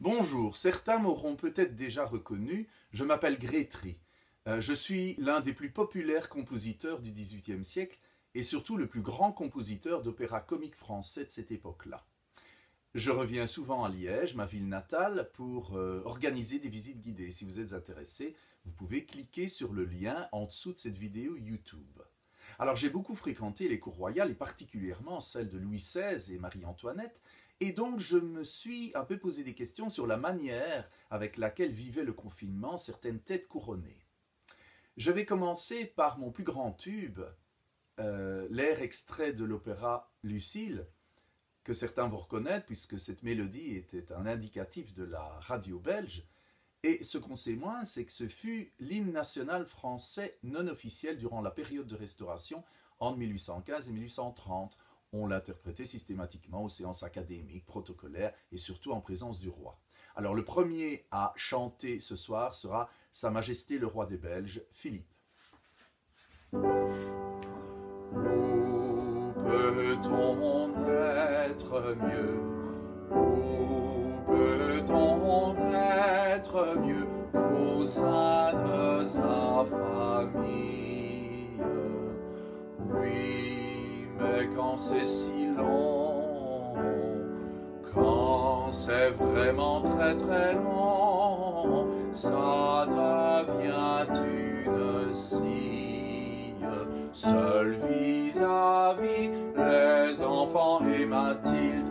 Bonjour, certains m'auront peut-être déjà reconnu, je m'appelle Grétry. Je suis l'un des plus populaires compositeurs du XVIIIe siècle et surtout le plus grand compositeur d'opéra comique français de cette époque-là. Je reviens souvent à Liège, ma ville natale, pour organiser des visites guidées. Si vous êtes intéressé, vous pouvez cliquer sur le lien en dessous de cette vidéo YouTube. Alors j'ai beaucoup fréquenté les cours royales et particulièrement celles de Louis XVI et Marie-Antoinette, et donc je me suis un peu posé des questions sur la manière avec laquelle vivaient le confinement certaines têtes couronnées. Je vais commencer par mon plus grand tube, l'air extrait de l'opéra Lucile, que certains vont reconnaître puisque cette mélodie était un indicatif de la radio belge. Et ce qu'on sait moins, c'est que ce fut l'hymne national français non officiel durant la période de Restauration entre 1815 et 1830. On l'interprétait systématiquement aux séances académiques, protocolaires et surtout en présence du roi. Alors le premier à chanter ce soir sera Sa Majesté le roi des Belges, Philippe. Où peut-on être mieux? Où peut-on être mieux qu'au sein de sa famille? Oui, mais quand c'est si long, quand c'est vraiment très très long, ça devient une scie. Seul vis-à-vis les enfants et Mathilde,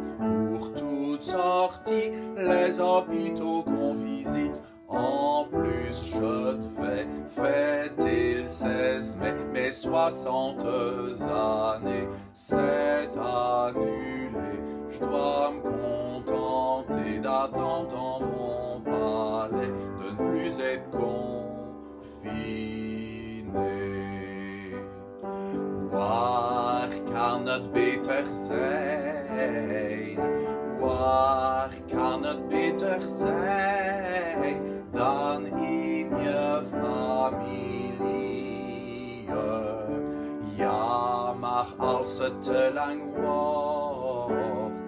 pour toutes sorties, les hôpitaux qu'on visite. En plus, je devais fêter le 16 mai, mes 60 années. C'est annulé, je dois me contenter d'attendre dans mon palais, de ne plus être confiné. Waar kan het beter zijn? Waar kan het beter zijn dan in je familie? Ja, maar als het te lang wordt,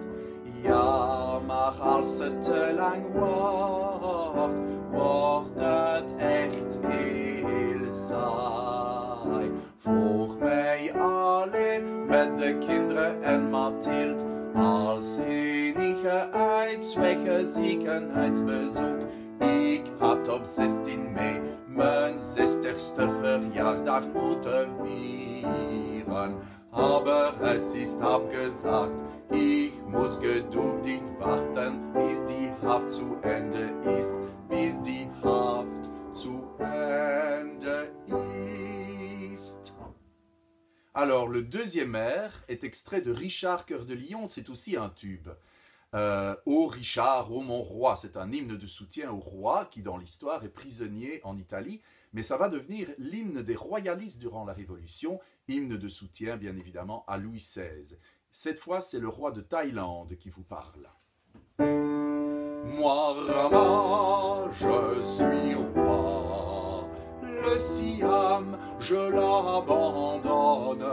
ja, maar als het te lang wordt, wordt het echt heel saai. Voor mij alleen met de kinderen en Mathilde, als enige uitzwege ziekenhuisbezoek. Ik had op 16 mei mijn 60ste verjaardag moeten vieren, aber es ist abgesagt. Ich muss geduldig warten, bis die Haft zu Ende ist, bis die Haft zu Ende ist. Alors, le deuxième air est extrait de Richard Cœur de Lion, c'est aussi un tube. Ô Richard, ô mon roi, c'est un hymne de soutien au roi qui, dans l'histoire, est prisonnier en Italie, mais ça va devenir l'hymne des royalistes durant la Révolution, hymne de soutien, bien évidemment, à Louis XVI. Cette fois, c'est le roi de Thaïlande qui vous parle. Moi, Rama, je suis roi. Le Siam, je l'abandonne.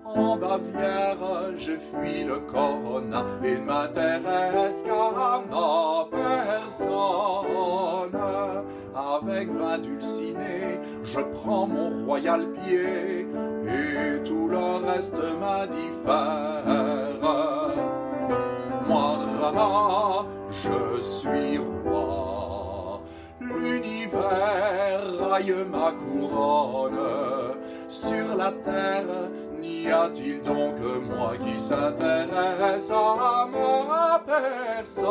En Bavière, je fuis le corona et ne m'intéresse qu'à ma personne. Avec vin dulciné, je prends mon royal pied et tout le reste m'indiffère. Moi, Rama, je suis roi. L'univers raille ma couronne. Sur la terre, n'y a-t-il donc que moi qui s'intéresse à ma personne?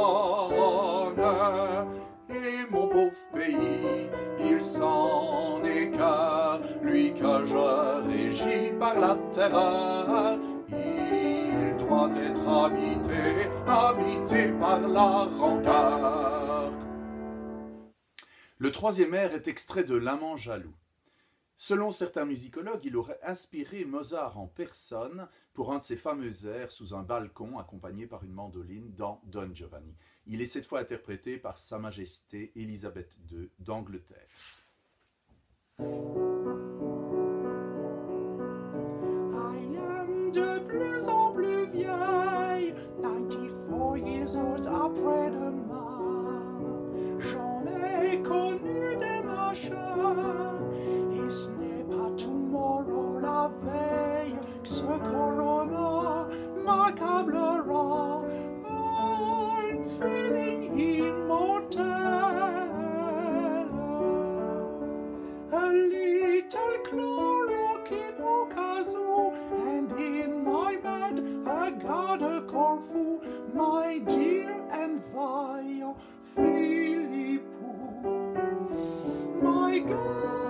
Et mon pauvre pays, il s'en écarte, lui que je régis par la terreur. Il doit être habité, habité par la rancœur. Le troisième air est extrait de L'amant jaloux. Selon certains musicologues, il aurait inspiré Mozart en personne pour un de ses fameux airs sous un balcon accompagné par une mandoline dans Don Giovanni. Il est cette fois interprété par Sa Majesté Élisabeth II d'Angleterre. I am de plus en plus vieille, 94 years old après-demain. opera. I'm feeling immortal. A little chloroquine kazoo, and in my bed a garde corfu, my dear and vaillant Philippou. My God.